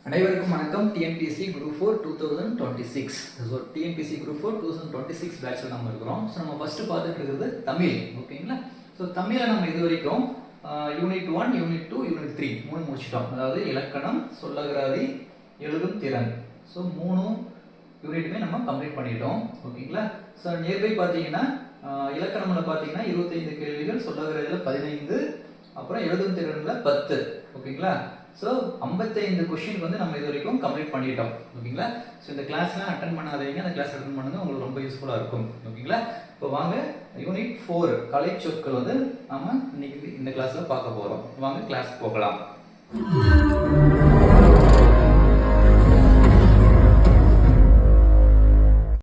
அனைவருக்கும் வணக்கம். TNPSC group 4 2026. So TNPSC group 4 2026 பேட்சில் நம்ம இருக்கிறோம். ஸோ நம்ம ஃபர்ஸ்ட் பார்த்துட்டு இருக்கிறது தமிழ். ஓகேங்களா? ஸோ தமிழை நம்ம இது வரைக்கும் யூனிட் 1, யூனிட் 2, யூனிட் 3 மூணு முடிச்சிட்டோம். அதாவது இலக்கணம், சொல்லகராதி, எழுதும் திறன். ஸோ 3 யூனிட்டுமே நம்ம கம்ப்ளீட் பண்ணிட்டோம். ஓகேங்களா? ஸோ நியர்பை பார்த்தீங்கன்னா இலக்கணம்ல பார்த்தீங்கன்னா 25 கேள்விகள், சொல்லகராதியில் 15, அப்புறம் எழுதும் திறனில் 10. ஓகேங்களா? ஸோ 55 கொஸ்டின் வந்து நம்ம இது வரைக்கும் கம்ப்ளீட் பண்ணிட்டோம். ஓகேங்களா? ஸோ இந்த கிளாஸ்லாம் அட்டன் பண்ணாதீங்க, அந்த கிளாஸ் அட்டன் பண்ணுங்க, உங்களுக்கு ரொம்ப யூஸ்ஃபுல்லாக இருக்கும். ஓகேங்களா? இப்போ வாங்க யூனிட் 4 கலை சொற்கள் வந்து நாம இன்னைக்கு இந்த கிளாஸ்ல பார்க்க போறோம். வாங்க கிளாஸ் போகலாம்.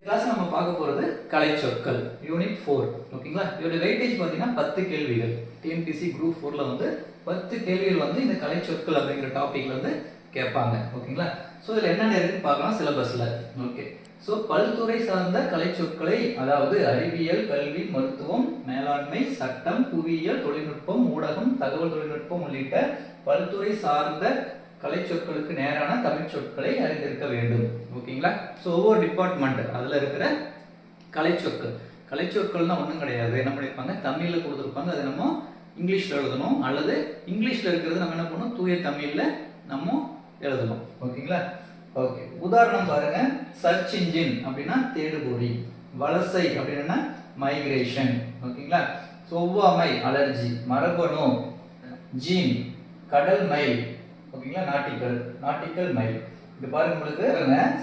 கிளாஸ் நம்ம பார்க்க போறது கலை சொற்கள் யூனிட் 4. ஓகேங்களா? இதோட வெயிட்டேஜ் பார்த்தீங்கன்னா 10 கேள்விகள். டிஎன்பிஎஸ்சி குரூப் 4ல வந்து 10 கேள்விகள் வந்து இந்த கலை சொற்கள் அப்படிங்கிற டாபிக்ல வந்து கேட்பாங்க. ஓகேங்களா? ஸோ இதில் என்னென்ன இருக்குன்னு பார்க்கலாம் சிலபஸ்ல. ஓகே. ஸோ பல்துறை சார்ந்த கலை சொற்களை, அதாவது அறிவியல், கல்வி, மருத்துவம், மேலாண்மை, சட்டம், புவியியல், தொழில்நுட்பம், ஊடகம், தகவல் தொழில்நுட்பம் உள்ளிட்ட பல்துறை சார்ந்த கலை சொற்களுக்கு நேரான தமிழ் சொற்களை அறிந்திருக்க வேண்டும். ஓகேங்களா? ஸோ ஒவ்வொரு டிபார்ட்மெண்ட் அதில் இருக்கிற கலை சொற்கள், கலை சொற்கள்னா ஒன்றும் கிடையாது. என்ன பண்ணியிருப்பாங்க, தமிழில் கொடுத்துருப்பாங்க, அதை நம்ம இங்கிலீஷில் எழுதணும், அல்லது இங்கிலீஷில் இருக்கிறது நம்ம என்ன பண்ணணும், தூய தமிழில் நம்ம எழுதணும். ஓகேங்களா? ஓகே. உதாரணம் பாருங்க. சர்ச் இன்ஜின் அப்படின்னா தேடுபொறி, வலசை அப்படின்னா மைக்ரேஷன். ஓகேங்களா? ஒவ்வாமை அலர்ஜி, மரபணு ஜீன், கடல் மைல். ஓகேங்களா? Nautical mile. இது பாருங்க, உங்களுக்கு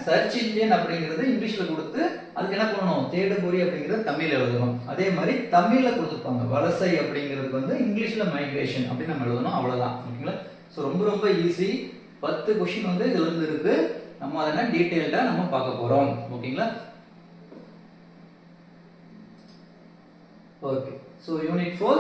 சர்ச் இன்ஜின் அப்படிங்கிறது இங்கிலீஷ்ல கொடுத்து அதுக்கு என்ன பண்ணணும், தேடுபொறி அப்படிங்கிறது தமிழ்ல எழுதணும். அதே மாதிரி தமிழ்ல கொடுத்துருப்பாங்க வலசை அப்படிங்கிறது வந்து இங்கிலீஷ்ல மைக்ரேஷன் அப்படின்னு நம்ம எழுதணும். அவ்வளவுதான். ஓகேங்களா? ஸோ ரொம்ப ரொம்ப ஈஸி. 10 கொஸ்டின் வந்து இதுல இருந்து இருக்கு. நம்ம அதை டீடைல்டா நம்ம பார்க்க போறோம். ஓகேங்களா? ஓகே. ஸோ யூனிட் 4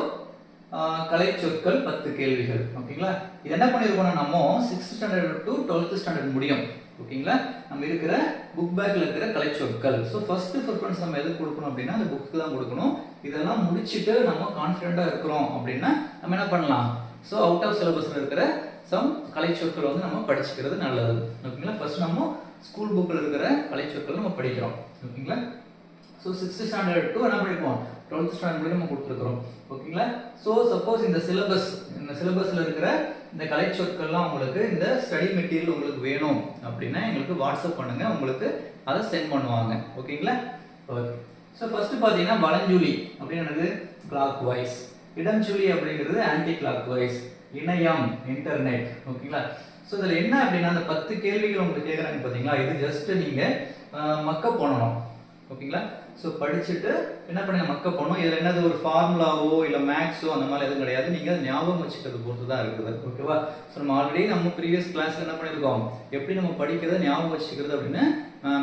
கலை சொற்கள் 10 கேள்விகள். ஓகேங்களா? இது என்ன பண்ணிருக்கோம், நம்ம 6th standard to 12th standard முடியும். ஓகேங்களா? நம்ம இருக்கிற புக் பேக்ல இருக்கிற கலை சொற்கள். ஸோ ஃபர்ஸ்ட் ப்ரிஃபரன்ஸ் நம்ம எதுக்கு கொடுக்கணும் அப்படின்னா அந்த புக்கு தான் கொடுக்கணும். இதெல்லாம் முடிச்சுட்டு நம்ம கான்ஃபிடென்ட்டா இருக்கிறோம் அப்படின்னா நம்ம என்ன பண்ணலாம், ஸோ அவுட் ஆஃப் சிலபஸ்ல இருக்கிற சம் கலை சொற்கள் வந்து நம்ம படிச்சுக்கிறது நல்லது. ஓகேங்களா? ஃபர்ஸ்ட் நம்ம ஸ்கூல் புக்கில் இருக்கிற கலை சொற்கள் நம்ம படிக்கிறோம். ஓகேங்களா? ஸோ 6th ஸ்டாண்டர்ட் டு என்ன படிப்போம், 12th ஸ்டாண்டர்ட் நம்ம கொடுத்துருக்கிறோம். ஓகேங்களா? ஸோ சப்போஸ் இந்த சிலபஸ்ல இருக்கிற இந்த கலை சொற்கள்லாம் உங்களுக்கு இந்த ஸ்டடி மெட்டீரியல் உங்களுக்கு வேணும் அப்படின்னா எங்களுக்கு வாட்ஸ்அப் பண்ணுங்க, உங்களுக்கு அதை சென்ட் பண்ணுவாங்க. ஓகேங்களா? ஓகே. ஸோ ஃபர்ஸ்ட் பார்த்தீங்கன்னா வலஞ்சுழி அப்படின்றது கிளாக் வைஸ், இடஞ்சுழி அப்படிங்கிறது ஆன்டி கிளாக் வைஸ், இணையம் இன்டர்நெட். ஓகேங்களா? ஸோ இதில் என்ன அப்படின்னா அந்த 10 கேள்விகள் உங்களுக்கு கேட்குறாங்க பார்த்தீங்களா, இது ஜஸ்ட் நீங்க மக்கப் பண்ணணும். ஓகேங்களா? ஸோ படிச்சுட்டு என்ன பண்ணி மக்கப் பண்ணணும். இதில் என்னது ஒரு ஃபார்முலாவோ இல்லை மேக்ஸோ அந்த மாதிரி எதுவும் கிடையாது. நீங்கள் ஞாபகம் வச்சுக்கிறது பொறுத்து தான் இருக்குது. ஓகேவா? ஸோ நம்ம ஆல்ரெடி நம்ம ப்ரீவியஸ் கிளாஸ்ல என்ன பண்ணியிருக்கோம், எப்படி நம்ம படிக்கிறத ஞாபகம் வச்சுக்கிறது அப்படின்னு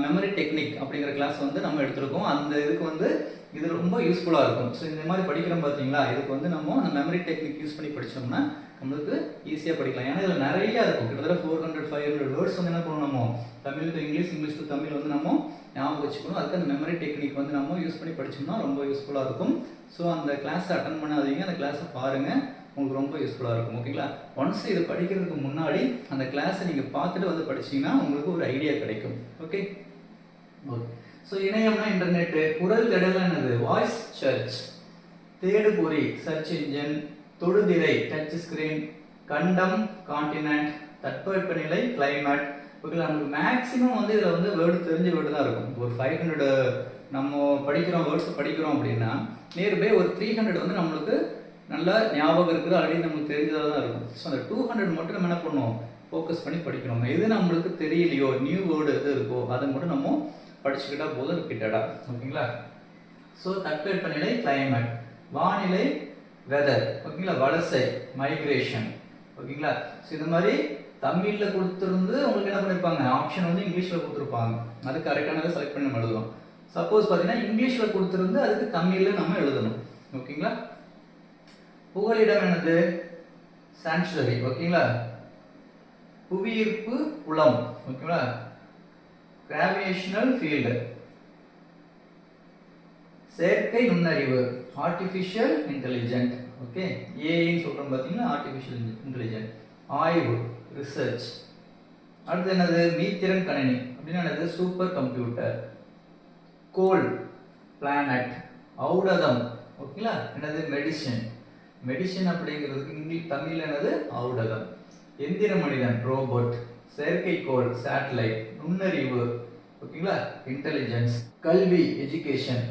மெமரி டெக்னிக் அப்படிங்கிற கிளாஸ் வந்து நம்ம எடுத்திருக்கோம். அந்த இதுக்கு வந்து இது ரொம்ப யூஸ்ஃபுல்லாக இருக்கும். ஸோ இந்த மாதிரி படிக்கிறோம் பார்த்தீங்களா, இதுக்கு வந்து நம்ம அந்த மெமரி டெக்னிக் யூஸ் பண்ணி படித்தோம்னா நம்மளுக்கு ஈஸியாக படிக்கலாம். ஏன்னா இதில் நிறைய இருக்கும், கிட்டத்தட்ட 400-500 வேர்ட்ஸ் வந்து என்ன பண்ணணும், நம்ம Tamil to English, English to Tamil வந்து நம்ம ஞாபகம் வச்சுக்கணும். அதுக்கு அந்த மெமரி டெக்னிக் வந்து நம்ம யூஸ் பண்ணி படிச்சோம்னா ரொம்ப யூஸ்ஃபுல்லாக இருக்கும். ஸோ அந்த கிளாஸை அட்டன் பண்ணாதீங்க, அந்த கிளாஸை பாருங்க, உங்களுக்கு ரொம்ப யூஸ்ஃபுல்லாக இருக்கும். ஓகேங்களா? ஒன்ஸ் இது படிக்கிறதுக்கு முன்னாடி அந்த கிளாஸை நீங்கள் பார்த்துட்டு வந்து படிச்சீங்கன்னா உங்களுக்கு ஒரு ஐடியா கிடைக்கும். Okay okay. ஸோ இணையம்னா இன்டர்நெட்டு, குரல் தேடல் என்னது வாய்ஸ் சர்ச், தேடுபொறி சர்ச் இன்ஜின், தொடுதிரை டச் ஸ்கிரீன், கண்டம் கான்டினென்ட், தட்பவெப்பநிலை கிளைமேட். ஓகேங்களா? நமக்கு மேக்ஸிமம் வந்து இதில் வந்து வேர்டு தெரிஞ்ச வேர்டு தான் இருக்கும். ஒரு 500 நம்ம படிக்கிறோம், வேர்ட்ஸ் படிக்கிறோம் அப்படின்னா நியர்பை ஒரு 300 வந்து நம்மளுக்கு நல்லா ஞாபகம் இருக்குது, ஆல்ரெடி நமக்கு தெரிஞ்சதாக தான் இருக்கும். ஸோ அந்த 200 மட்டும் நம்ம என்ன பண்ணணும், ஃபோக்கஸ் பண்ணி படிக்கணும். எது நம்மளுக்கு தெரியலையோ, நியூ வேர்டு எது இருக்கோ அதை மட்டும் நம்ம படிச்சுக்கிட்டா போதும் ரிப்பீட்டடா. ஓகேங்களா? ஸோ தட்பவெப்பநிலை கிளைமேட், வானிலை வெதர். ஓகேங்களா? வலசை மைக்ரேஷன். ஓகேங்களா? ஸோ இது மாதிரி தமிழ்ல கொடுத்துருந்து உங்களுக்கு என்ன பண்ணிருப்பாங்க, ஆப்ஷன் வந்து இங்கிலீஷ்ல கொடுத்துருப்பாங்க, அது கரெக்டானதை செலக்ட் பண்ணி நம்ம எழுதணும். சப்போஸ் பார்த்தீங்கன்னா இங்கிலீஷ்ல கொடுத்துருந்து அதுக்கு தமிழ்ல நம்ம எழுதணும். ஓகேங்களா? புகலிடம் என்னது சான்ச்சுரி. ஓகேங்களா? புவியீர்ப்பு புலம். ஓகேங்களா? கிராவிடேஷனல் ஃபீல்டு, செயற்கை நுண்ணறிவு ஆர்டிஃபிஷியல் இன்டெலிஜென்ட். ஓகே, ஏஐன்னு சொல்றோம் பார்த்தீங்கன்னா ஆர்டிஃபிஷியல் இன்டெலிஜென்ட். ஆய்வு ரிசர்ச், அடுத்து என்னது மீத்திறன் கணினி அப்படின்னா என்னது சூப்பர் கம்ப்யூட்டர். கோல் பிளானட், ஔடதம் ஓகேங்களா என்னது மெடிசின். மெடிசின் அப்படிங்கிறதுக்கு இங்கிலீஷ் தமிழ்ல என்னது ஔடதம். எந்திர மனிதன் ரோபோட், செயற்கைக்கோள் சேட்டலைட், நுண்ணறிவு ஓகேங்களா இன்டெலிஜென்ஸ், கல்வி எஜுகேஷன்,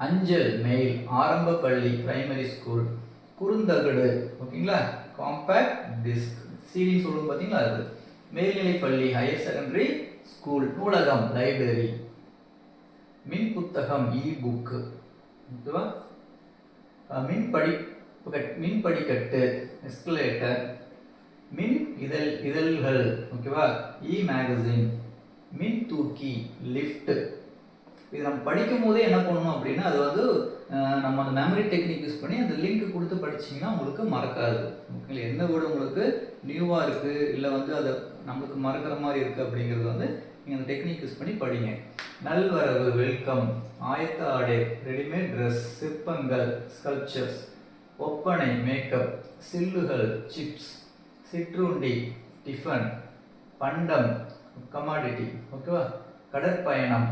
அஞ்சல் மெயில், ஆரம்ப பள்ளி பிரைமரி ஸ்கூல், குறுந்தகடு ஓகேங்களா காம்பாக்ட் டிஸ்க், சிடி சொல்லுவோம் பாத்தீங்களா அது, மேல்நிலை பள்ளி ஹையர் செகண்டரி ஸ்கூல், நூலகம் லைப்ரரி, மின் புத்தகம் இ புக் ஓகேவா, மின் படிக்கட்டு எஸ்கலேட்டர், மின் இதழ்கள் ஓகேவா இ மேகசின், மின் தூக்கி லிஃப்ட். இது நம்ம படிக்கும் போதே என்ன பண்ணணும் அப்படின்னா அது வந்து நம்ம அந்த மெமரி டெக்னிக் யூஸ் பண்ணி அந்த லிங்க் கொடுத்து படிச்சிங்கன்னா உங்களுக்கு மறக்காது. ஓகேங்களா எந்த வேர்டு உங்களுக்கு நியூவாக இருக்குது இல்லை வந்து அதை நம்மளுக்கு மறக்கிற மாதிரி இருக்குது அப்படிங்கிறது வந்து நீங்கள் அந்த டெக்னிக் யூஸ் பண்ணி படிங்க. நல்வரவு வெல்கம், ஆயத்த ஆடை ரெடிமேட் ட்ரெஸ், சிற்பங்கள் ஸ்கல்ப்சர்ஸ், ஒப்பனை மேக்கப், சில்லுகள் சிப்ஸ், சிற்றுண்டி டிஃபன், பண்டம் கமாடிட்டி ஓகேவா, கடற்பயணம்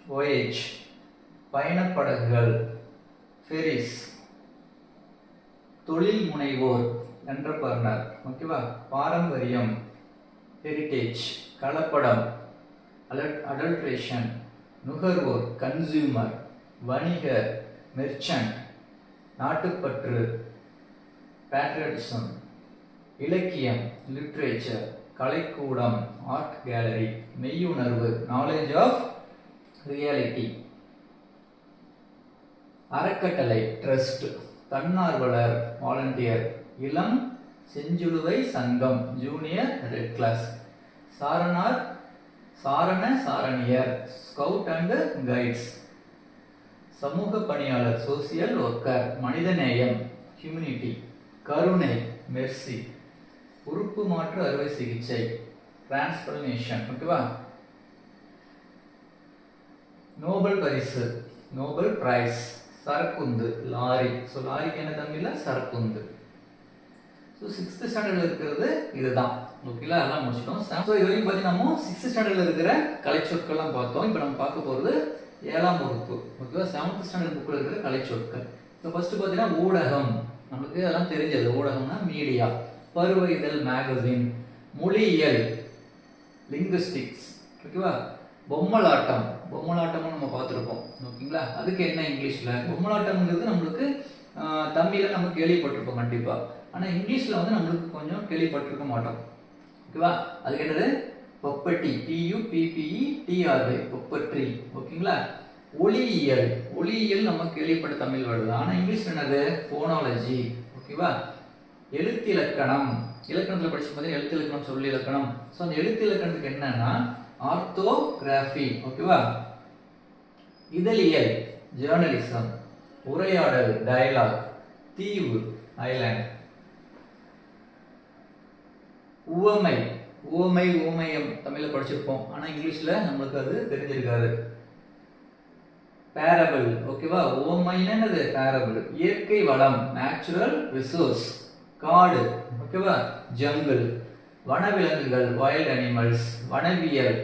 voyage, பயணப்படகுகள் ஃபெரிஸ், தொழில் முனைவோர் என்டர்பிரனர் ஓகேவா, பாரம்பரியம் ஹெரிட்டேஜ், கலப்படம் அடல்ட்ரேஷன், நுகர்வோர் கன்சியூமர், வணிகர் மெர்ச்சன்ட், நாட்டுப்பற்று பேட்ரியாட்டிசம், இலக்கியம் லிட்ரேச்சர், கலைக்கூடம் ஆர்ட் கேலரி, மெய்யுணர்வு நாலேஜ் ஆஃப் ரியாலிட்டி, அறக்கட்டளை ட்ரஸ்ட், தன்னார்வலர் வாலண்டியர், இளம் செஞ்சிலுவை சங்கம் ஜூனியர் ரெட் கிளாஸ், சாரணியர் ஸ்கவுட் அண்ட் கைட்ஸ், சமூக பணியாளர் சோசியல் ஒர்க்கர், மனிதநேயம் ஹியூமனிட்டி, கருணை மெர்சி, உறுப்பு மாற்று அறுவை சிகிச்சை டிரான்ஸ்பிளேஷன் ஓகேவா, நோபல் பரிசு நோபல் பிரைஸ், சரக்குந்து லாரி. ஸோ லாரிக்கு என்ன தமிழ்ல சரக்குந்து. ஸோ 6th ஸ்டாண்டர்ட்ல இருக்கிறது இதுதான் ஓகேங்களா, எல்லாம் முடிச்சிட்டோம். ஸோ இது வரைக்கும் பார்த்தீங்கன்னா நம்ம 6th ஸ்டாண்டர்ட்ல இருக்கிற கலைச்சொற்கள்லாம் பார்த்தோம். இப்போ நம்ம பார்க்க போகிறது 7ஆம் வகுப்பு ஓகேவா 7th ஸ்டாண்டர்ட் புக்கில் இருக்கிற கலைச்சொற்கள். இப்போ ஃபர்ஸ்ட் பார்த்தீங்கன்னா ஊடகம், நமக்கு அதெல்லாம் தெரிஞ்சது. ஊடகம்னா மீடியா, பருவ இதழ் மேகசின், மொழியியல் லிங்குஸ்டிக்ஸ் ஓகேவா, பொம்மலாட்டம் பொம்மலாட்டமும் நம்ம பார்த்துருப்போம் ஓகேங்களா. அதுக்கு என்ன இங்கிலீஷில் பொம்மலாட்டம்ங்கிறது நம்மளுக்கு தமிழில் நம்ம கேள்விப்பட்டிருப்போம் கண்டிப்பாக, ஆனால் இங்கிலீஷில் வந்து நம்மளுக்கு கொஞ்சம் கேள்விப்பட்டிருக்க மாட்டோம் ஓகேவா. அதுக்கு என்னது பொப்பட்டி PUPPETRY பொப்பட்ரி ஓகேங்களா. ஒளியியல் ஒளியியல் நம்ம கேள்விப்பட்ட தமிழ் வருது, ஆனால் இங்கிலீஷ் என்னது ஃபோனாலஜி ஓகேவா. எழுத்திலக்கணம் இலக்கணத்தில் படிச்சு பார்த்தீங்கன்னா எழுத்திலக்கணம் சொல்லி இலக்கணம். ஸோ அந்த எழுத்திலக்கணத்துக்கு என்னன்னா ஆர்த்தோகிராஃபி ஓகேவா. இதழியல் ஜேர்னலிசம், உரையாடல் டயலாக், தீவு ஐலாண்ட், உவமை உவமையம் தமிழ்ல படிச்சிருப்போம், ஆனா இங்கிலீஷ்ல நம்மளுக்கு அது தெரிஞ்சிருக்காது. பேரபிள் ஓகேவா, உவமைன்னா என்னது பேரபிள். இயற்கை வளம் நேச்சுரல் ரிசோர்ஸ், காடு ஓகேவா ஜங்கிள், வனவிலங்குகள் வைல்ட் அனிமல்ஸ், வனவியல்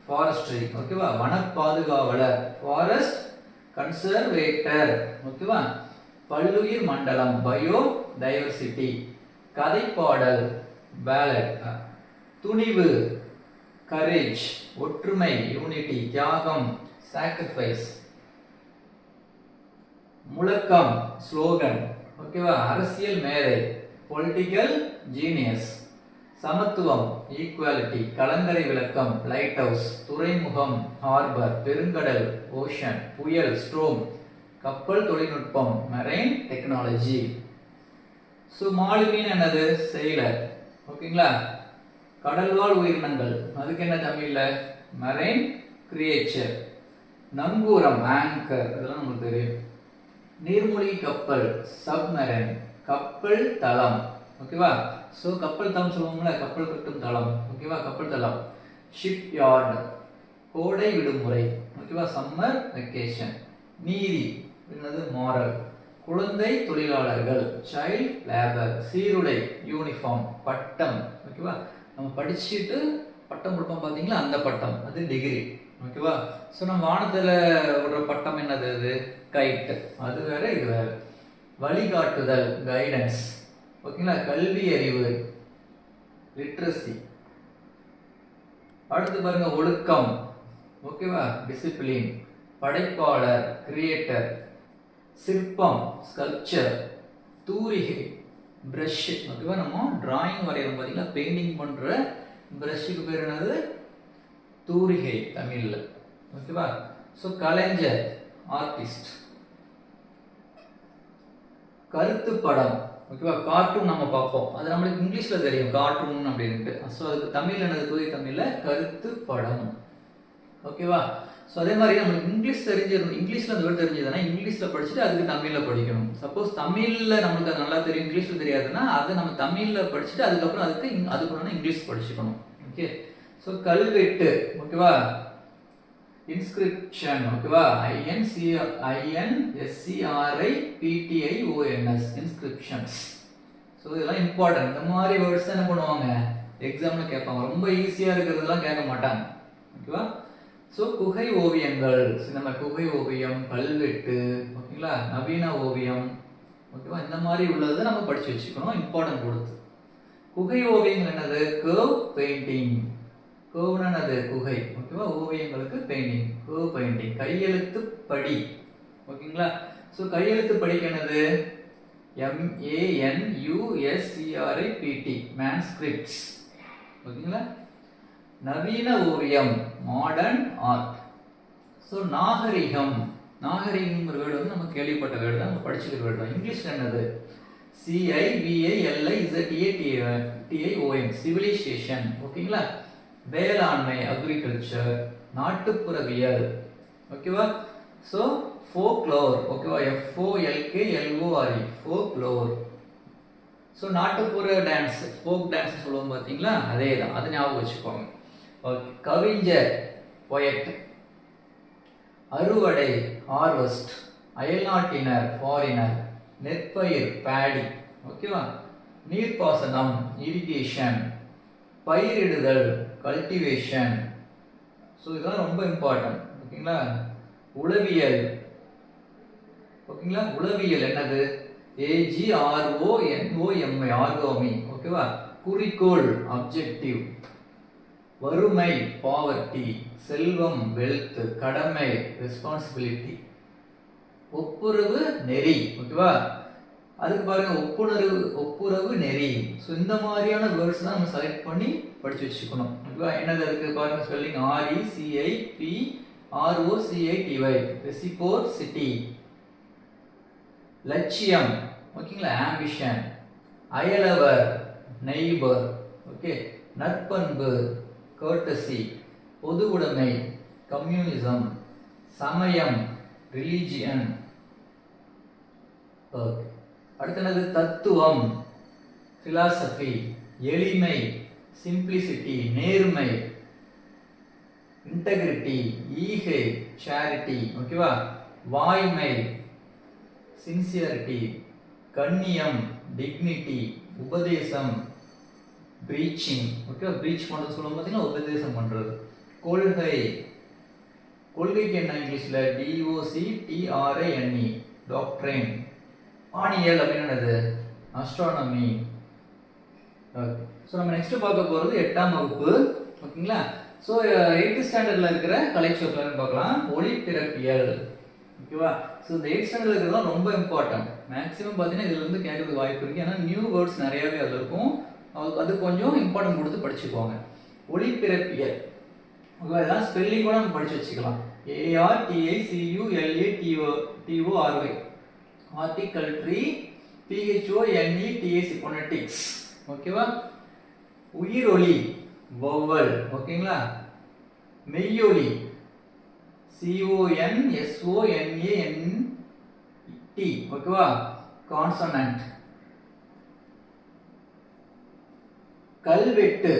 ஃபாரஸ்ட்ரி ஓகேவா, வன பாதுகாவலர் ஃபாரஸ்ட் கன்சர்வேட்டர் ஓகேவா. பல்லுயிர் மண்டலம் பயோ டைவர்சிட்டி, கதைப்பாடல் பேலட், துணிவு கரேஜ், ஒற்றுமை யூனிட்டி, தியாகம் சாக்ரிஃபைஸ், முழக்கம் ஸ்லோகன் ஓகேவா, அரசியல் மேதை பொலிட்டிக்கல் ஜீனியஸ், சமத்துவம் ஈக்குவாலிட்டி, கலங்கரை விளக்கம் லைட் ஹவுஸ், துறைமுகம் ஹார்பர், பெருங்கடல் ஓஷன், புயல் ஸ்ட்ரோம், கப்பல் தொழில்நுட்பம் மெரைன் டெக்னாலஜி. ஸோ மாலுமின்னு என்னது செயலர் ஓகேங்களா. கடல்வாழ் உயிரினங்கள் அதுக்கு என்ன தமிழ்ல மெரைன் கிரியேச்சர். நங்கூரம் ஆங்கர் இதெல்லாம் நமக்கு தெரியும். நீர்மூழ்கி கப்பல் சப்மரைன், கப்பல் தளம் ஓகேவா. ஸோ கப்பல் தளம் சொல்லுவாங்களா, கப்பல் கட்டும் தளம் ஓகேவா, கப்பல் தளம். ஷிப் யார்டு கோடை விடுமுறை ஓகேவா, சம்மர் வெக்கேஷன். நீதி என்னது மாரல். குழந்தை தொழிலாளர்கள் சைல்ட் லேபர். சீருடை யூனிஃபார்ம், பட்டம் ஓகேவா. நம்ம படிச்சுட்டு பட்டம் கொடுப்போம் பார்த்தீங்களா, அந்த பட்டம் அது டிகிரி. ஓகேவா? ஸோ நம்ம வானத்தில் விடுற பட்டம் என்னது? அது கைட்டு. அது வேற, இது வேற. வழிகாட்டுதல், கைடன்ஸ். ஓகேங்களா? கல்வி அறிவு, லிட்ரஸி. அடுத்து பாருங்க, ஒழுக்கம். ஓகேவா? டிசிப்ளின். படைப்பாளர், கிரியேட்டர். சிற்பம், ஸ்கல்ப்சர். தூரிகை, பிரஷ். ஓகேவா? நம்ம டிராயிங் வரைகிறோம் பார்த்தீங்களா, பெயிண்டிங் பண்ணுற பிரஷ்ஷுக்கு பேர் என்னது? தூரிகை தமிழ்ல. ஓகேவா? ஸோ கலைஞர், ஆர்டிஸ்ட். கருத்து படம். ஓகேவா? கார்ட்டூன் நம்ம பார்ப்போம், அது நம்மளுக்கு இங்கிலீஷ்ல தெரியும் கார்ட்டூன் அப்படின்ட்டு. ஸோ அதுக்கு தமிழ்ல என்னது? தூய தமிழ்ல கருத்து படம். ஓகேவா? ஸோ அதே மாதிரி நம்மளுக்கு இங்கிலீஷ் தெரிஞ்சிருக்கும், இங்கிலீஷ்ல அந்த வேர்டு தெரிஞ்சதுன்னா இங்கிலீஷ்ல படிச்சுட்டு அதுக்கு தமிழ்ல படிக்கணும். சப்போஸ் தமிழ்ல நம்மளுக்கு அது நல்லா தெரியும், இங்கிலீஷ்ல தெரியாதுன்னா அதை நம்ம தமிழ்ல படிச்சுட்டு அதுக்கப்புறம் அதுக்கு இங்கிலீஷ் படிச்சுக்கணும். ஓகே? ஸோ கல்வெட்டு. ஓகேவா? இன்ஸ்கிரிப்ஷன். ஓகேவா? INSCRIPTIONS, inscriptions. ஸோ இதெல்லாம் இம்பார்ட்டன்ட். இந்த மாதிரி வேர்ட்ஸ் என்ன பண்ணுவாங்க, எக்ஸாம்ல கேட்பாங்க. ரொம்ப ஈஸியா இருக்கிறதெல்லாம் கேட்க மாட்டாங்க. ஓகேவா? ஸோ குகை ஓவியங்கள். நம்ம குகை ஓவியம், கல்வெட்டு. ஓகேங்களா? நவீன ஓவியம். ஓகேவா? இந்த மாதிரி உள்ளதை நம்ம படிச்சு வச்சுக்கணும், இம்பார்ட்டன்ட் கொடுத்து. குகை ஓவியங்கள் என்னது? Curve painting. கர்வ்னா என்னது? குகை. ஓகேவா? ஓவியங்களுக்கு பெயிண்டிங், கர்வ் பெயிண்டிங். கையெழுத்து படி. ஓகேங்களா? ஸோ கையெழுத்து படிக்க என்னது? MANUSCRIPT, மேன்ஸ்கிரிப்ட்ஸ். ஓகேங்களா? நவீன ஓவியம், மாடர்ன் ஆர்ட். ஸோ நாகரிகம். நாகரிகம்ங்கிற வேர்டு வந்து நம்ம கேள்விப்பட்ட வேர்டு தான், நம்ம படிச்சுக்கிற வேர்டு தான். இங்கிலீஷ்ல என்னது? CIVILIZATION, civilisation. ஓகேங்களா? வேளாண்மை, அக்ரிகல்ச்சர். நாட்டுப்புறவியல். ஓகேவா? So folklore. ஓகேவா? FOLKLORE, folklore. ஸோ நாட்டுப்புற டான்ஸ், ஃபோக் டான்ஸ் சொல்லுவோம் பார்த்தீங்களா, அதே தான், அது ஞாபகம் வச்சுக்கோங்க. ஓகே. கவிஞர், பொயட். அறுவடை, ஹார்வெஸ்ட். அயல்நாட்டினர், ஃபாரினர். நெற்பயிர், பேடி. ஓகேவா? நீர்ப்பாசனம், இரிகேஷன். பயிரிடுதல், கல்டிவேஷன். ஸோ இதெல்லாம் ரொம்ப இம்பார்ட்டன்ட். ஓகேங்களா? உளவியல். ஓகேங்களா? உளவியல் என்னது? AGRONOMI, ஆர்கோமி. ஓகேவா? குறிக்கோள், அப்ஜெக்டிவ். வறுமை, பாவர்ட்டி. செல்வம், வெல்த். கடமை, ரெஸ்பான்சிபிலிட்டி. ஒப்புரவு நெறி. ஓகேவா? அதுக்கு பாருங்க, ஒப்புரவு நெறி. ஸோ இந்த மாதிரியான வேர்ட்ஸ் தான் நம்ம செலக்ட் பண்ணி படிச்சு வச்சுக்கணும். ஓகேவா? என்னது அதுக்கு பாருங்க ஸ்பெல்லிங்? RECIPROCITY, reciprocity. லட்சியம். ஓகேங்களா? ஆம்பிஷன். அயலவர், நெய்பர். ஓகே. நற்பண்பு, courtesy. பொது உடைமை, கம்யூனிசம். சமயம், ரிலிஜியன். ஓகே. அடுத்தது தத்துவம், philosophy. எளிமை, சிம்பிளிசிட்டி, நேர்மை. இன்டெகிரிட்டி, ஈகை, சேரிட்டி. ஓகேவா? வாய்மை, சின்சியரிட்டி. கண்ணியம், டிக்னிட்டி. உபதேசம், பிரீச்சிங். ஓகே. பிரீச் பண்றது சொல்லுவோம் பார்த்தீங்கன்னா, உபதேசம் பண்றது. கொள்கை. கொள்கைக்கு என்ன இங்கிலீஷ்ல? DOCTRINE, doctrine. வானியல் அப்படின்னு என்னது? அஸ்ட்ரானமி. ஓகே. ஸோ நம்ம நெக்ஸ்ட் பார்க்க போகிறது 8ஆம் வகுப்பு. ஓகேங்களா? ஸோ 8th ஸ்டாண்டர்டில் இருக்கிற கலைச்சொற்கள்னு பார்க்கலாம். ஒளிபிறப்பியல். ஓகேவா? ஸோ இந்த 8th ஸ்டாண்டர்டில் இருக்கிறது ரொம்ப இம்பார்ட்டன்ட். மேக்ஸிமம் பார்த்தீங்கன்னா இதில் இருந்து கேட்கறதுக்கு வாய்ப்பு இருக்குது. ஏன்னா நியூ வேர்ட்ஸ் நிறையாவே அதில் இருக்கும். அது கொஞ்சம் இம்பார்ட்டன்ட் கொடுத்து படிச்சுக்குவாங்க. ஒளிபிறப்பியல். ஓகேவா? இதெல்லாம் ஸ்பெல்லிங் கூட நம்ம படிச்சு வச்சுக்கலாம். ARTICULATORY, ஆர்டிகல்ட்ரி. PHONETIC, phonetics. ஓகேவா? உயிரொலி, vowel. ஓகேங்களா? மெய்யொலி, CONSONANT. ஓகேவா? கான்சனன்ட். கல்வெட்டு.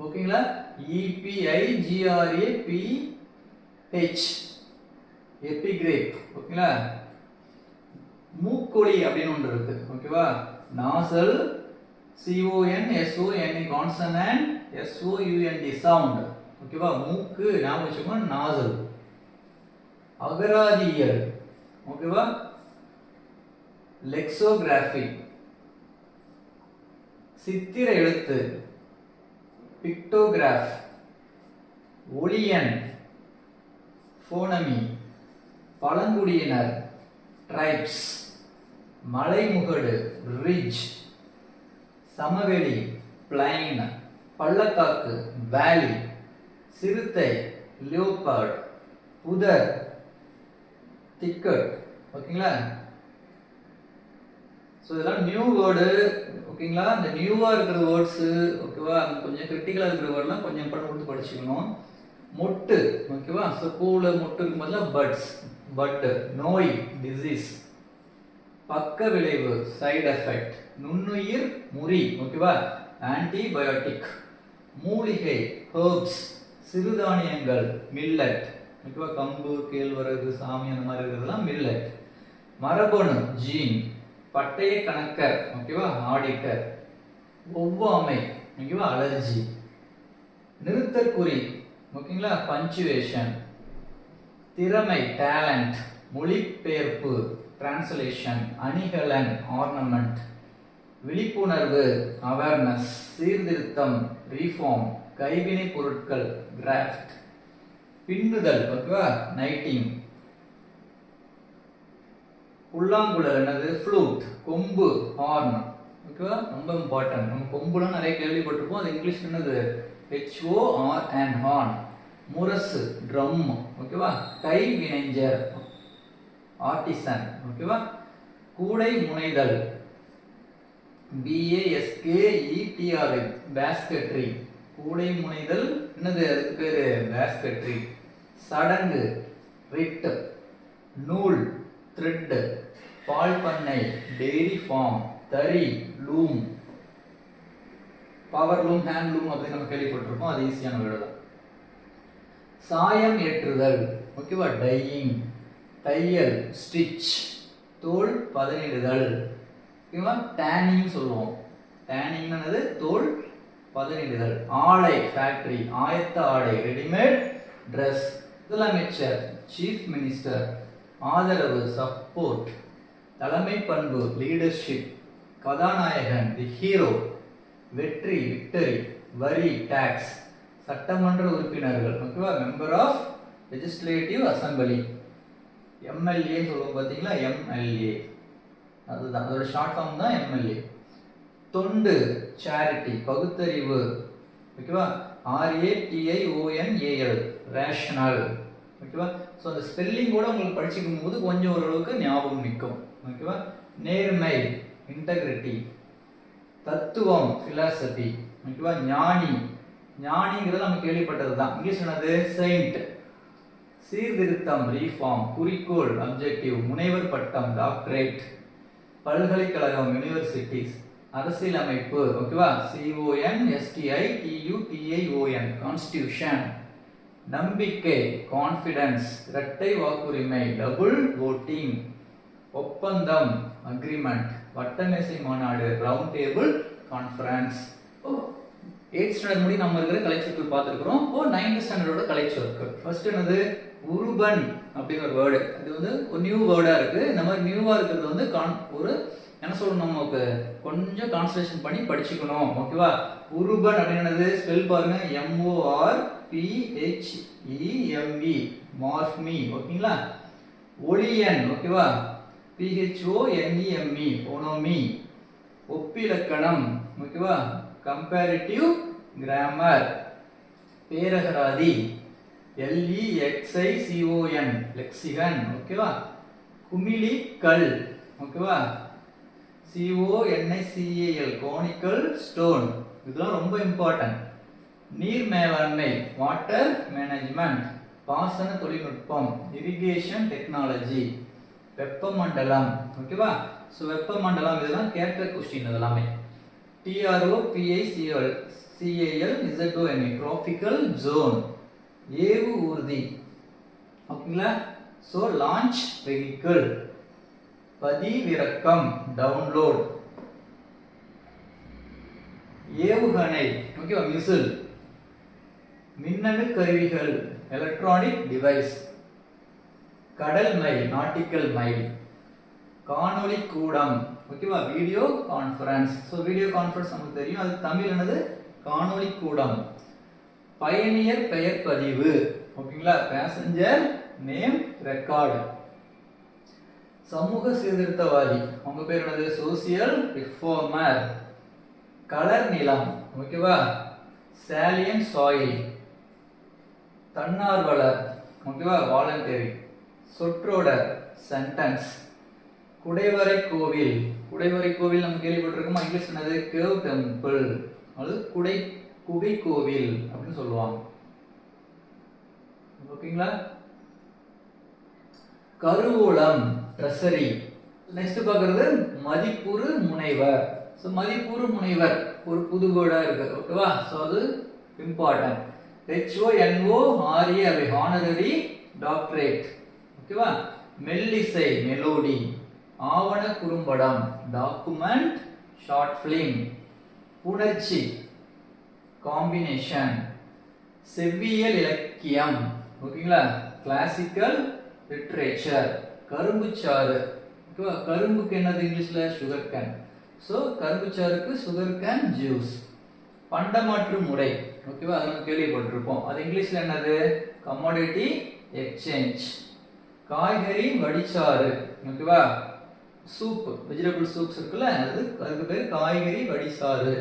ஓகேங்களா? EPIGRAPH, எபிகிரேப். ஓகேங்களா? மூக்கொலி அப்படின்னு ஒன்று இருக்கு. ஓகேவா? Nozzle CONSONE consonant, SOUND sound. ஓகேவா? மூக்கு ஞாபகம் வச்சுக்கோங்க, நாசல். அகராதியியல். ஓகேவா? லெக்சோகிராஃபி. சித்திர எழுத்து, பிக்டோகிராஃப். ஒளியன், ஃபோனமி. பழங்குடியினர், ட்ரைப்ஸ். மலைமுகடு, ரிட்ஜ். சமவெளி, பிளைன். பள்ளத்தாக்கு, வேலி. சிறுத்தை, லியோபார்ட். புதர், திக்கட். ஓகேங்களா? ஸோ இதெல்லாம் நியூ வேர்டு. ஓகேங்களா? இந்த நியூவாக இருக்கிற வேர்ட்ஸு, ஓகேவா, கொஞ்சம் கிரிட்டிக்கலாக இருக்கிற வேர்ட்லாம் கொஞ்சம் இம்பார்ட்டன் கொடுத்து படிச்சுக்கணும். மொட்டு, ஓகேவா? ஸோ பூவில் மொட்டு இருக்கும் போதுலாம் பட்ஸ், பட்டு. நோய், டிசீஸ். பக்க விளைவு, சைடு எஃபெக்ட். நுண்ணுயிர், முறி. ஓகேவா? ஆன்டிபயோட்டிக். மூலிகை, ஹெர்ப்ஸ். சிறுதானியங்கள், மில்லட். ஓகேவா? கம்பு, கேழ்வரகு, சாமி அந்த மாதிரி இருக்கிறதுலாம் மில்லட். மரபணு, ஜீன். பட்டய கணக்கர், ஓகேவா, ஆடிட்டர். ஒவ்வாமை, ஓகேவா, அலர்ஜி. நிறுத்தற்குறி, ஓகேங்களா, பஞ்சுவேஷன். திறமை, டேலண்ட். மொழிபெயர்ப்பு, டிரான்ஸ்லேஷன். அணிகலன், ஆர்னமெண்ட். விழிப்புணர்வு, அவேர்னஸ். சீர்திருத்தம், ரீஃபார்ம். கைவினை பொருட்கள், கிராஃப்ட். பின்னுதல், ஓகேவா, நைட்டிங். புல்லாங்குழல் என்னது? ஃப்ளூட். கொம்பு, ஹார்ன். ஓகேவா? ரொம்ப இம்பார்ட்டன்ட். நம்ம கொம்புலாம் நிறைய கேள்விப்பட்டிருப்போம். அது இங்கிலீஷ் என்னது? HORN, horn. முரசு, ட்ரம். ஓகேவா? கைவினைஞர், ஆர்டிசன். ஓகேவா? கூடை முனைதல், BASKETRY, பேஸ்கெட்ரி. கூடை முனைதல் என்னது? அதுக்கு பேரு பேஸ்கெட்ரி. சடங்கு, ரிட். நூல், த்ரெட். பால் பண்ணை, டெய்ரி ஃபார்ம். தறி, loom. Power loom, hand loom அப்படின்னு நம்ம கேள்விப்பட்டிருப்போம். அது ஈஸியான வேர்டு தான். சாயம் ஏற்றுதல், ஓகேவா, டையிங். தையல், ஸ்டிச். தோல் பதனிடுதல், ஓகேவா, டேனிங் சொல்லுவோம். டேனிங் என்னது? தோல் பதனிடுதல். ஆடை, ஃபேக்டரி. ஆயத்த ஆடை, ரெடிமேட் ட்ரெஸ். முதலமைச்சர், சீஃப் மினிஸ்டர். ஆதரவு, சப்போர்ட். தலைமை பண்பு, லீடர்ஷிப். கதாநாயகன், தி ஹீரோ. வெற்றி, விக்டரி. வரி, டாக்ஸ். சட்டமன்ற உறுப்பினர்கள், ஓகேவா, member of legislative assembly. MLA சொல்லுவோம் பார்த்தீங்களா? MLA அதுதான், அதோட ஷார்ட் ஃபார்ம் தான் MLA. தொண்டு, சேரிட்டி. பகுத்தறிவு, ஓகேவா, RATIONAL, ரேஷனல். ஓகேவா? ஸோ அந்த ஸ்பெல்லிங் கூட உங்களுக்கு படிச்சுக்கும் போது கொஞ்சம் ஓரளவுக்கு ஞாபகம் நிற்கும். ஓகேவா? நேர்மை, இன்டெகிரிட்டி. தத்துவம், பிலாசபி. ஓகேவா? ஞானி. ஞானிங்கிறது நம்ம கேள்விப்பட்டது தான். இங்கிலீஷ் என்னது? செயின்ட். சீர்திருத்தம், ரீஃபார்ம். குறிக்கோள், அப்ஜெக்டிவ். முனைவர் பட்டம், டாக்டரேட். பல்கலைக்கழகம், யூனிவர்சிட்டிஸ். அரசியலமைப்பு, ஓகேவா, CONSTITUTION, கான்ஸ்டிடியூஷன். நம்பிக்கை, கான்ஃபிடன்ஸ். இரட்டை வாக்குரிமை, டபுள் வோட்டிங். ஒப்பந்தம், அக்ரிமெண்ட். வட்டமேசை மாநாடு, round table conference. 8th standard முடி நம்ம இருக்கிற கலைச்சொற்கள் பார்த்துருக்கிறோம். இப்போ 9th ஸ்டாண்டர்டோட கலைச்சொற்கள். ஃபர்ஸ்ட் என்னது? உருபன் அப்படிங்கிற ஒரு வேர்டு. இது வந்து ஒரு நியூ வேர்டா இருக்கு. இந்த மாதிரி நியூவா இருக்கிறது வந்து ஒரு என்ன சொல்லணும், நமக்கு கொஞ்சம் கான்சன்ட்ரேஷன் பண்ணி படிச்சுக்கணும். ஓகேவா? உருபன் அப்படின்னது ஸ்பெல் பாருங்க, MORPHEME, மார்ஃப்மி. ஓகேங்களா? ஒளியன், ஓகேவா, PHONEME, போனோமி. ஒப்பிலக்கணம், ஓகேவா, கம்பேரிட்டிவ் கிராமர். பேரகராதி, LEXICON, lexicon. ஓகேவா? குமிழி கல், ஓகேவா, CONICAL, கோனிக்கல் ஸ்டோன். இதெல்லாம் ரொம்ப இம்பார்ட்டன்ட். நீர் மேலாண்மை, வாட்டர் மேனேஜ்மெண்ட். பாசன தொழில்நுட்பம், இரிகேஷன் டெக்னாலஜி. வெப்பமண்டலம், ஓகேவா. ஸோ வெப்பமண்டலம் இதெல்லாம் கேட்ட கொஸ்டின் இதெல்லாமே. TROPICAL, ZONE, tropical zone. ஏவு ஊர்தி, ஓகேங்களா. So launch vehicle. பதிவிறக்கம், டவுன்லோட். ஏவுகணை, ஓகேவா, மிசில். மின்னணு கருவிகள், எலக்ட்ரானிக் டிவைஸ். கடல் மைல், நாட்டிக்கல் மைல். காணொளி கூடம், ஓகேவா, video conference. So video conference நமக்கு தெரியும், அது தமிழ் என்னது, காணொளி கூடம். பயணியர் பெயர் பதிவு, ஓகேங்களா, பேசஞ்சர் நேம் ரெக்கார்டு. சமூக சீர்திருத்தவாதி, அவங்க பேர் என்னது, சோசியல் ரிஃபார்மர். கலர் நிலம், ஓகேவா, சாலியன் சாயில். தன்னார்வலர், ஓகேவா, வாலண்டரி. சொற்றொடர், சென்டென்ஸ். குடைவரை கோவில், குடைவரை கோவில் நம்ம கேள்விப்பட்டிருக்கோம், இங்கிலீஷ் என்னது, கேவ் டெம்பிள், அது குகை கோவில் அப்படின்னு சொல்லுவாங்க, ஓகேங்களா. கருவூலம், ட்ரெஸரி. நெக்ஸ்ட் பார்க்கிறது மதிப்புறு முனைவர். ஸோ மதிப்புறு முனைவர் ஒரு புது வேர்டா இருக்கு, ஓகேவா. ஸோ அது இம்பார்ட்டன்ட். HONORE அவை ஹானரரி டாக்டரேட், ஓகேவா. மெல்லிசை, மெலோடி. ஆவண குறும்படம், டாக்குமெண்ட், ஷார்ட் ஃபிலிம். புணர்ச்சி, காம்பினேஷன். செவ்வியல் இலக்கியம், ஓகேங்களா, கிளாசிக்கல் லிட்ரேச்சர். கரும்புச்சாறு, ஓகேவா, கரும்புக்கு என்னது இங்கிலீஷ்ல, சுகர் கேன். ஸோ கரும்புச்சாருக்கு சுகர் கேன் ஜூஸ். பண்டமாற்று முறை, ஓகேவா, அது நம்ம கேள்விப்பட்டிருப்போம், அது இங்கிலீஷ்ல என்னது, கமோடிட்டி எக்ஸ்சேஞ்ச். காய்கறி வடிச்சாறு, ஓகேவா, சூப், வெஜிடபிள் சூப்ஸ் இருக்குல்ல, அதுக்கு பேர் காய்கறி வடிசாறு.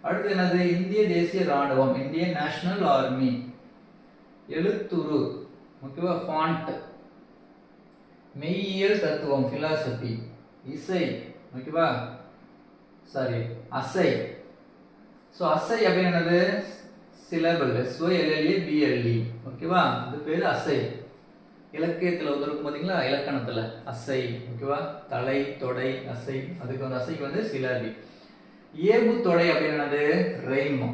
அடுத்து என்னது, இந்திய தேசிய ராணுவம், இந்தியன் நேஷனல் ஆர்மி. எழுத்துரு, ஓகேவா, ஃபாண்ட். மெய்யியல் தத்துவம், பிலாசபி. இசை, ஓகேவா, சாரி அசை. ஸோ அசை அப்படின்னு என்னது, சிலபல், SOLLABLE, ஓகேவா, இது பேர் அசை. இலக்கியத்தில் வந்து இருக்கும் பார்த்தீங்களா, இலக்கணத்தில் அசை, ஓகேவா, தலை தொடை அசை, அதுக்கு வந்து அசைக்கு வந்து சிலபி. ஏபு தொடை அப்படின்னது ரெய்ம்.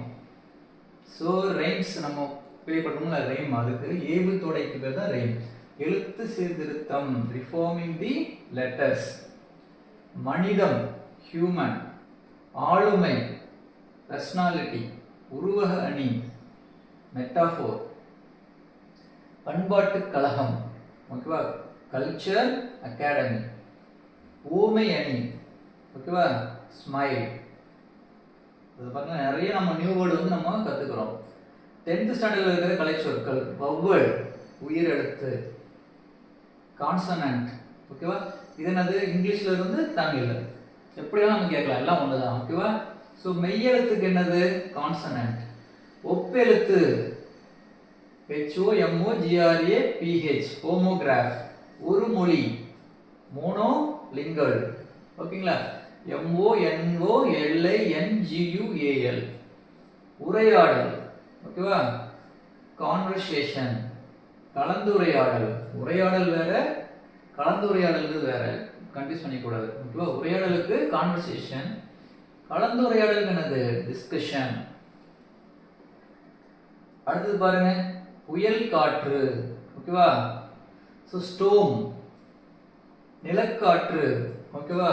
ஸோ ரெய்ம்ஸ் நம்ம கேள்விப்பட்டோம்ல, ரெய்ம், அதுக்கு ஏபு தொடைக்கு பேர் தான் ரெய்ம். எழுத்து சீர்திருத்தம், ரிஃபார்மிங் தி லெட்டர்ஸ். மனிதம், ஹியூமன். ஆளுமை, பர்சனாலிட்டி. உருவக அணி, மெட்டாஃபோர். பண்பாட்டு கழகம், ஓகேவா, கல்ச்சர் அகாடமி. ஊமை அணி, ஓகேவா, ஸ்மைல். இது பாருங்க, நிறைய நம்ம நியூ வேர்டு வந்து நம்ம கத்துக்கிறோம். 10th ஸ்டாண்டர்ட்ல இருக்கிற கலைச்சொற்கள். வவ்வல், உயிரெழுத்து. கான்சனன்ட், ஓகேவா, இது என்னது, இங்கிலீஷ்ல இருந்து தமிழ்ல எப்படியெல்லாம் நம்ம கேட்கலாம், எல்லாம் ஒண்ணுதான், ஓகேவா. ஸோ மெய்யெழுத்துக்கு என்னது, கான்சனன்ட். ஒப்பெழுத்து, HOMOGRAPH, homograph. ஒரு மொழி, மோனோ லிங்கல், ஓகேங்களா. MONOLINGUAL, உரையாடல், ஓகேவா, கான்வர்சேஷன். கலந்துரையாடல், உரையாடல் வேற, கலந்துரையாடல் வேற, கன்ஃபியூஸ் பண்ணிக்கூடாது, ஓகேவா. உரையாடலுக்கு கான்வர்சேஷன், கலந்துரையாடலுக்கு என்னது, டிஸ்கஷன். அடுத்தது பாருங்க, புயல் காற்று, ஓகேவா. ஸோ ஸ்டோம், நிலக்காற்று, ஓகேவா,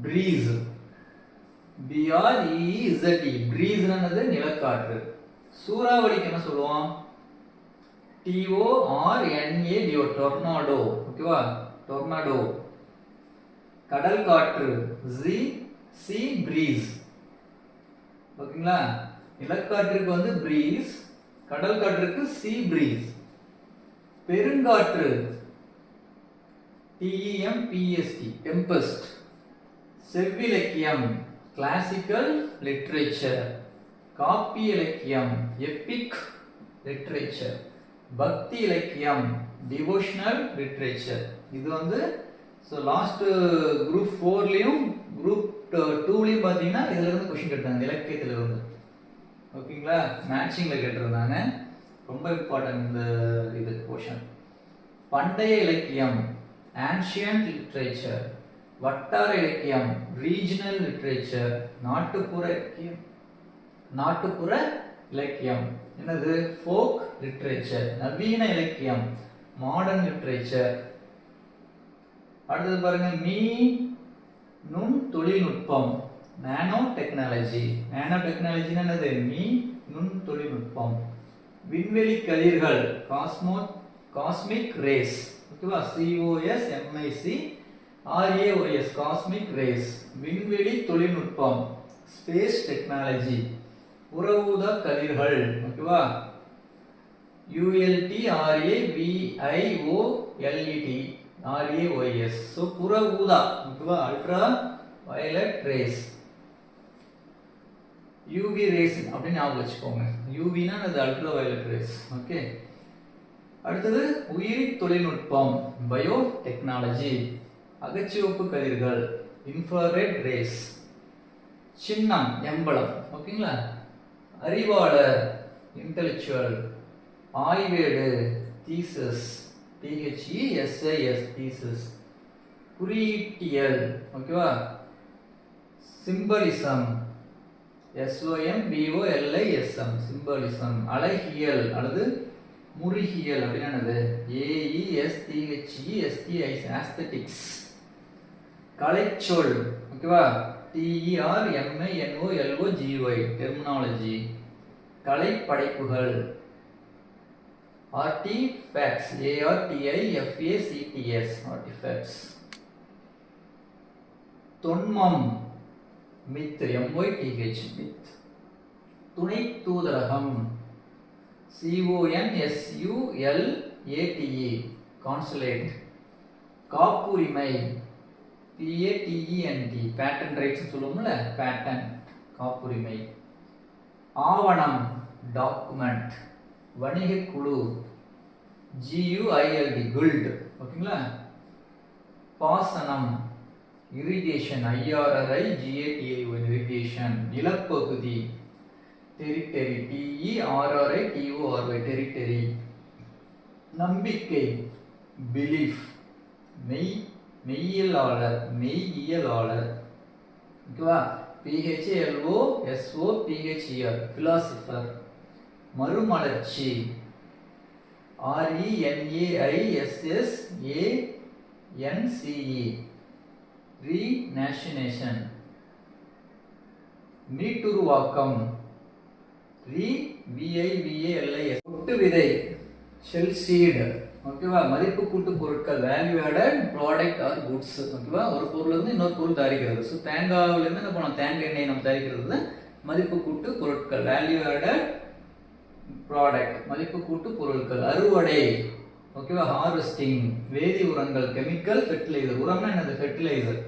பிரீஸ். BREEZE, பிரீஸ் என்னது, நிலக்காற்று. சூறாவளிக்கு என்ன சொல்லுவோம், TORNADO, டொர்னாடோ, ஓகேவா, டொர்னாடோ. கடல் காற்று, sea breeze, ஓகேங்களா. நிலக்காற்றுக்கு வந்து பிரீஸ், கடல் காற்றுக்கு sea breeze. பெருங்காற்று, TEMPEST, tempest. செவ்விலக்கியம், கிளாசிக்கல் லிட்ரேச்சர். காப்பி இலக்கியம், எபிக் லிட்ரேச்சர். பக்தி இலக்கியம், டிவோஷனல் லிட்ரேச்சர். இது வந்து ஸோ லாஸ்ட் குரூப் 4லயும் குரூப் 2லயும் பார்த்தீங்கன்னா இதுல இருந்து கொஸ்டின் கேட்டாங்க, இலக்கியத்துல இருந்து, ஓகேங்களா. மேட்சிங்ல கேட்டிருந்தாங்க, ரொம்ப இம்பார்ட்டன்ட் இந்த இது போர்ஷன். பண்டைய இலக்கியம், ஆன்ஷியன்ட் லிட்ரேச்சர். வட்டார இலக்கியம், ரீஜனல் லிட்ரேச்சர். நாட்டுப்புற இலக்கியம், நாட்டுப்புற இலக்கியம் என்னது, ஃபோக் லிட்ரேச்சர். நவீன இலக்கியம், மாடர்ன் லிட்ரேச்சர். அடுத்தது பாருங்க, நுண் தொழில்நுட்பம், நானோ டெக்னாலஜி. நானோ டெக்னாலஜினா என்னது? நுண் தொழில்நுட்பம். விண்வெளி கதிர்கள் காஸ்மிக் ரேஸ். ஓகேவா? COSMIC RAYS cosmic race. விண்வெளி தொழில்நுட்பம் ஸ்பேஸ் டெக்னாலஜி. புற ஊதா கதிர்கள். ஓகேவா? ULTRAVIOLET RAYS. ஸோ புற ஊதா. ஓகேவா? Ultra violet race. UV race அப்படின்னு ஞாபகம் வச்சுக்கோங்க. UVனா அது அல்ட்ரா வயலட் ரேஸ். ஓகே. அடுத்தது உயிரி தொழில்நுட்பம் பயோ டெக்னாலஜி. அகச்சிவப்பு கதிர்கள் இன்ஃப்ராரெட் ரேஸ். சின்னம் எம்பளம். ஓகேங்களா? அறிவாளர் இன்டெலெக்சுவல். ஆய்வேடு thesis THESIS குறியீட்டியல். ஓகேவா? Symbolism SOMBOLISM symbolism. அழகியல் அல்லது முறிகியல் அப்படின்னா AESTHESTIS ஆஸ்தெட்டிக்ஸ். கலைச்சொல். ஓகேவா? TERMINOLOGY terminology. கலைப்படைப்புகள் artifacts ARTIFACTS artifacts. தொன்மம் myth MYTH myth. துணை தூதரகம் CONSULATE கான்சுலேட். காப்புரிமை PATENT பேட்டன் ரைட்ஸ் சொல்லுவோம்ல, பேட்டன் காப்புரிமை. ஆவணம் டாக்குமெண்ட். வணிக குழு GUILD குல்ட். ஓகேங்களா? பாசனம் இரிகேஷன் IRRIGATION இரிகேஷன். நிலப்பகுதி டெரிட்டரி TERRITORY டெரிட்டரி. நம்பிக்கை பிலீஃப். மெய்யியலாளர் ஓகேவா? PHALOSOPHER philosopher. மறுமலர்ச்சி RENAISSANCE ரீநேஷனேஷன். மீட்டுருவாக்கம் REVIVALIS. ஒட்டு விதை ஷெல் சீட். ஓகேவா? மதிப்பு கூட்டு பொருட்கள் value added product or goods. ஓகேவா? ஒரு பொருள் இருந்து இன்னொரு பொருள் தயாரிக்கிறது. ஸோ தேங்காயில இருந்து என்ன பண்ணோம்? தேங்காய் எண்ணெய் நம்ம தயாரிக்கிறது மதிப்பு கூட்டு பொருட்கள் வேல்யூ ஆடட் ப்ராடக்ட் மதிப்பு கூட்டு பொருட்கள். அறுவடை. ஓகேவா? ஹார்வெஸ்டிங். வேதி உரங்கள் கெமிக்கல் ஃபெர்டிலைசர். உரம்னா என்னது? ஃபெர்டிலைசர்.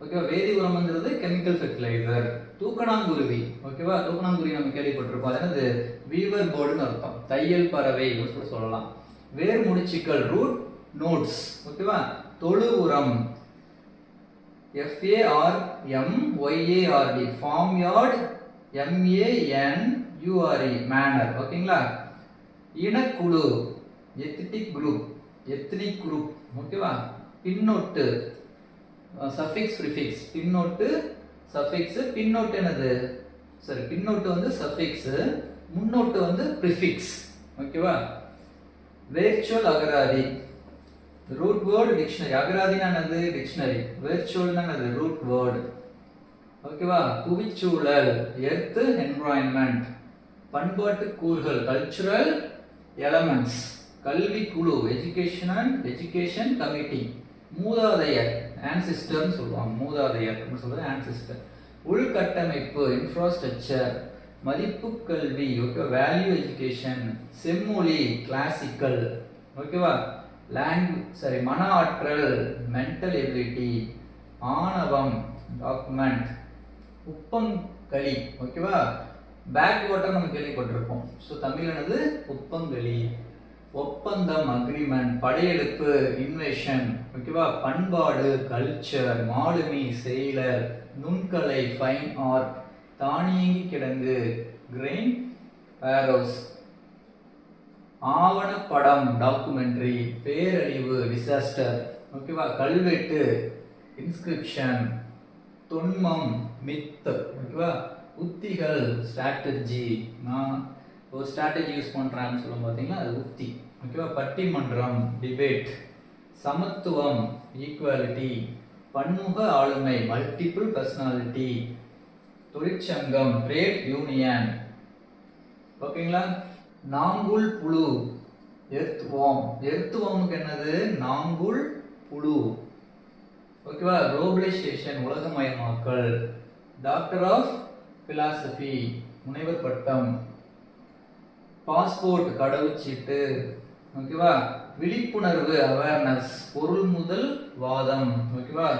ஓகேவா? வேதி உரம்ங்கிறது கெமிக்கல் ஃபெர்டிலைசர். தூக்கணாங்குருவி. ஓகேவா? தூக்கணாங்குருவி நம்ம கேள்விப்பட்டிருப்போம். அது என்னது? வீவர் பேர்டுன்னு அர்த்தம். தையல் பறவை கூட சொல்லலாம். வேர் முடிச்சுக்கள் ரூட் நோட்ஸ். ஓகேவா? தொழு உரம் FARMYARD farmyard MANURE manure. ஓகேங்களா? இனக்குழு எத்னிக் குரூப். ஓகேவா? பின்னொட்டு சஃபிக்ஸ் ப்ரிஃபிக்ஸ். பின்னொட்டு சஃபிக்ஸ். பின்னொட்டு என்னது? சரி, பின்னொட்டு வந்து சஃபிக்ஸ், முன்னொட்டு வந்து ப்ரிஃபிக்ஸ். ஓகேவா? வேர்ச்சுவல் அகராதி ரூட் வேர்ட் டிக்ஷனரி. அகராதினா என்னது? டிக்ஷனரி. வேர்ச்சுவல்னா என்னது? Root word. ஓகேவா? புவிச்சூழல் எர்த் என்விரான்மெண்ட். பண்பாட்டு கூறுகள் கல்ச்சுரல் எலமெண்ட்ஸ். கல்வி குழு எஜுகேஷன் கமிட்டி. மூதாதையர் ஆன்சிஸ்டர்னு சொல்லுவாங்க. மூதாதையர் சொல்றது ஆன்சிஸ்டர். உள்கட்டமைப்பு இன்ஃப்ராஸ்ட்ரக்சர். மதிப்பு கல்வி. ஓகே. Value education. செம்மொழி கிளாசிக்கல். ஓகேவா? மன ஆற்றல் மென்டல் எபிலிட்டி. ஆணவம் டாக்குமெண்ட். உப்பங்களி. ஓகேவா? பேக் வாட்டர் நம்ம கேள்விப்பட்டிருப்போம். ஸோ தமிழ் என்னது? உப்பங்களி. ஒப்பந்தம் அக்ரிமெண்ட். படையெடுப்பு இன்வேஷன். ஓகேவா? பண்பாடு கல்ச்சர். மாலுமி செயலர். நுண்கலை ஃபைன் ஆர்ட். தானியங்கி கிடங்கு கிரெயின் பேரோஸ். ஆவணப்படம் டாக்குமெண்ட்ரி. பேரழிவு டிசாஸ்டர். ஓகேவா? கல்வெட்டு இன்ஸ்கிரிப்ஷன். தொன்மம் மித். ஓகேவா? உத்திகள் ஸ்ட்ராட்டஜி. நான் ஒரு ஸ்ட்ராட்டஜி யூஸ் பண்றேன்னு சொல்லும் பார்த்தீங்களா, அது உத்தி. ஓகேவா? பட்டிமன்றம் டிபேட். சமத்துவம் ஈக்குவாலிட்டி. பன்முக ஆளுமை மல்டிபிள் பர்சனாலிட்டி. தொழிற்சங்கம் ட்ரேட் யூனியன். ஓகேங்களா? நாங்குள் புழு எர்த்வார்ம். எர்த்வார்முக்கு என்னது? நாங்குள் புழு. ஓகேவா? குளோபலைசேஷன் உலகமயமாக்கல். டாக்டர் ஆஃப் பிலாசபி முனைவர் பட்டம். பாஸ்போர்ட் கடவுச்சீட்டு. ஓகேவா? விழிப்புணர்வு அவேர்னஸ் பொருள் முதல் வாதம். ஓகேவா?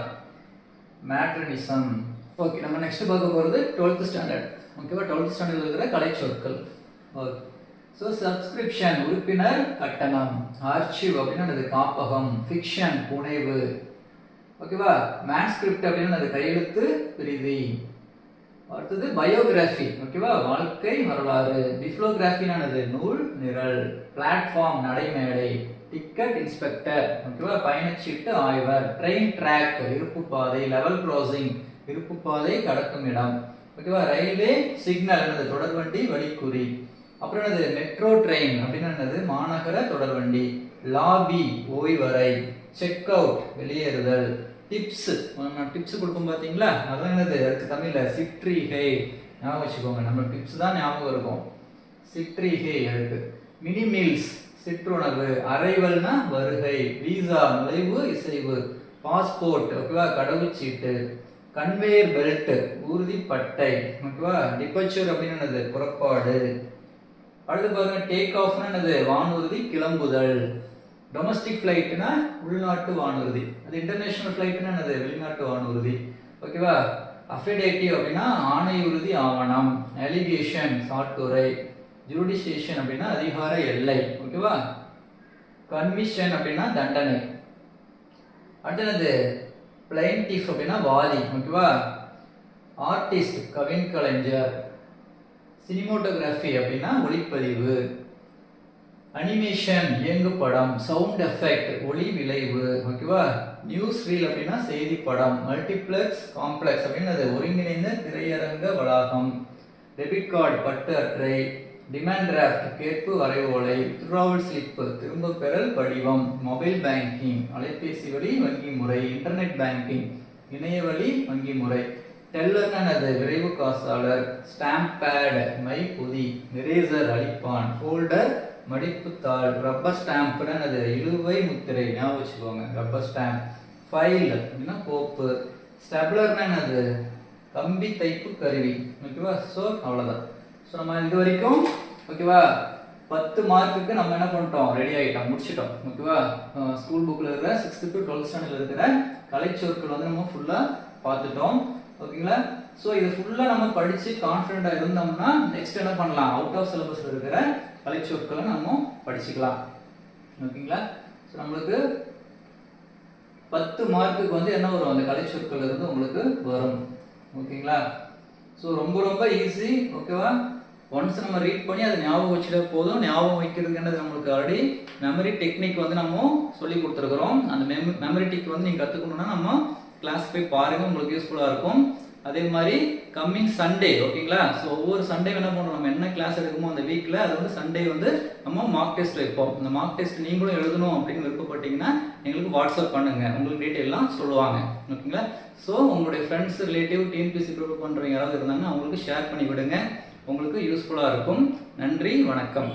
மேட்ரனிசம். ஓகே, நம்ம நெக்ஸ்ட் பார்க்க போகிறது 12th ஸ்டாண்டர்ட். ஓகேவா? 12th ஸ்டாண்டர்டில் இருக்கிற கலை சொற்கள். ஓகே, ஸோ சப்ஸ்கிரிப்ஷன் உறுப்பினர் கட்டணம். ஆர்ச்சிவ் அப்படின்னா அது காப்பகம். ஃபிக்ஷன் புனைவு. ஓகேவா? மேன்ஸ்கிரிப்ட் அப்படின்னா அது கையெழுத்து பிரதி. அடுத்தது பயோகிராஃபி. ஓகேவா? வாழ்க்கை வரலாறு. டிஃப்ளோகிராஃபினானது நூல் நிரல். பிளாட்ஃபார்ம் நடைமேடை. Ticket inspector. ஓகேவா? பயணச்சீட்டு ஆய்வர். ட்ரெயின் ட்ராக் இருப்பு பாதை. லெவல் கிராசிங் இருப்பு பாதை கடக்கும் இடம். ஓகேவா? ரயில்வே சிக்னல் என்னது? தொடர்வண்டி வழிக்குறி. அப்புறம் என்னது? மெட்ரோ ட்ரெயின் அப்படின்னா என்னது? மாநகர தொடர்வண்டி. லாபி ஓய்வறை. செக் அவுட் வெளியேறுதல். டிப்ஸ் டிப்ஸ் கொடுப்போம் பார்த்தீங்களா? அதான் என்னது? அதுக்கு தமிழில் சிற்றீகை. ஞாபகம் வச்சுக்கோங்க, நம்ம டிப்ஸ் தான் ஞாபகம் இருக்கும். சிற்றீகை அதுக்கு. Mini meals சிற்றுணவு. அரைவல்னா வருகை. வீசா நுழைவு இசைவு. பாஸ்போர்ட் ஓகேவா? கடவுச்சீட்டு. கன்வேயர் பெல்ட் ஊர்திப்பட்டை. ஓகேவா? டிபர்ச்சர் அப்படின்னு என்னது? புறப்பாடு. அடுத்து பாருங்க, டேக் ஆஃப்னா என்னது? வானூர்தி கிளம்புதல். டொமஸ்டிக் ஃப்ளைட்னா உள்நாட்டு வானூர்தி. அது இன்டர்நேஷனல் ஃப்ளைட்னா என்னது? வெளிநாட்டு வானூர்தி. ஓகேவா? அஃபிடேட்டிவ் அப்படின்னா ஆணை உறுதி ஆவணம். அலிகேஷன் சாட்டுரை. ஜுடிஷியேஷன் அப்படின்னா அதிகார எல்லை. ஓகேவா? கன்விஷன் அப்படின்னா தண்டனை. அடுத்தது பிளைன்டிஃப் அப்படின்னா வாதி. ஓகேவா? ஆர்டிஸ்ட் கவின் கலைஞர். சினிமோட்டோகிராஃபி அப்படின்னா ஒளிப்பதிவு. அனிமேஷன் இயங்கு படம். சவுண்ட் எஃபெக்ட் ஒளி விளைவு. ஓகேவா? நியூஸ் ரீல் அப்படின்னா செய்தி படம். மல்டிப்ளெக்ஸ் காம்ப்ளெக்ஸ் அப்படின்னு அது ஒருங்கிணைந்த திரையரங்க வளாகம். டெபிட் கார்டு பட்டு அட்டை. டிமாண்ட் டிராஃப்ட் கேட்பு வரைவோலை. வித்ட்ராவல் ஸ்லிப் திரும்ப பெறல் படிவம். மொபைல் பேங்கிங் அலைபேசி வழி வங்கி முறை. இன்டர்நெட் பேங்கிங் இணைய வழி வங்கி முறை. டெல்லர்னது விரைவு காசாளர். ஸ்டாம்ப் பேட் மை பொதி. எரேசர் அழிப்பான். ஃபோல்டர் மடிப்புத்தாள். ரப்பர் ஸ்டாம்ப்னது இழுவை முத்திரை. ஞாபகம் வச்சுக்கோங்க, ரப்பர் ஸ்டாம்ப். ஃபைல் அப்படின்னா கோப்பு. ஸ்டெப்லர்னது கம்பி தைப்பு கருவி. ஓகேவா? ஸோ அவ்வளோதான். ஸோ நம்ம இது வரைக்கும் ஓகேவா 10 மார்க்குக்கு நம்ம என்ன பண்ணிட்டோம்? ரெடி ஆகிட்டோம், முடிச்சிட்டோம். ஓகேவா? ஸ்கூல் புக்கில் இருக்கிற 6th to 12th ஸ்டாண்டர்டில் இருக்கிற கலைச்சொற்கள் வந்து நம்ம ஃபுல்லாக பார்த்துட்டோம். ஓகேங்களா? ஸோ இது ஃபுல்லாக நம்ம படித்து கான்ஃபிடென்ட்டாக இருந்தோம்னா நெக்ஸ்ட் என்ன பண்ணலாம்? அவுட் ஆஃப் சிலபஸில் இருக்கிற கலைச்சொற்களை நம்ம படிச்சுக்கலாம். ஓகேங்களா? ஸோ நம்மளுக்கு 10 மார்க்குக்கு வந்து என்ன வரும்? அந்த கலைச்சொற்கள் இருந்து உங்களுக்கு வரும். ஓகேங்களா? ஸோ ரொம்ப ரொம்ப ஈஸி. ஓகேவா? ஒன்ஸ் நம்ம ரீட் பண்ணி அதை ஞாபகம் வச்சுட்டா போதும். ஞாபகம் வைக்கிறதுன்றது நம்மளுக்கு ஆல்ரெடி மெமரி டெக்னிக் வந்து நம்ம சொல்லி கொடுத்துருக்குறோம். அந்த மெமரி டெக்னிக் வந்து நீங்கள் கற்றுக்கணுன்னா நம்ம கிளாஸ் போய் பாருங்கள், உங்களுக்கு யூஸ்ஃபுல்லாக இருக்கும். அதே மாதிரி கம்மிங் சண்டே ஓகேங்களா? ஸோ ஒவ்வொரு சண்டே என்ன பண்ணுறோம்? நம்ம என்ன கிளாஸ் எடுக்குமோ அந்த வீக்கில் அது வந்து சண்டே வந்து நம்ம மார்க் டெஸ்ட் வைப்போம். இந்த மார்க் டெஸ்ட் நீங்களும் எழுதணும் அப்படின்னு விருப்பப்பட்டீங்கன்னா எங்களுக்கு வாட்ஸ்அப் பண்ணுங்கள், உங்களுக்கு டீட்டெயிலாம் சொல்லுவாங்க. ஓகேங்களா? ஸோ உங்களுடைய ஃப்ரெண்ட்ஸ் ரிலேட்டிவ் டிஎன்பிஎஸ்சி ப்ரிப்பேர் பண்ணுறவங்க யாராவது இருந்தாங்கன்னா அவங்களுக்கு ஷேர் பண்ணி விடுங்க, உங்களுக்கு யூஸ்ஃபுல்லாக இருக்கும். நன்றி, வணக்கம்.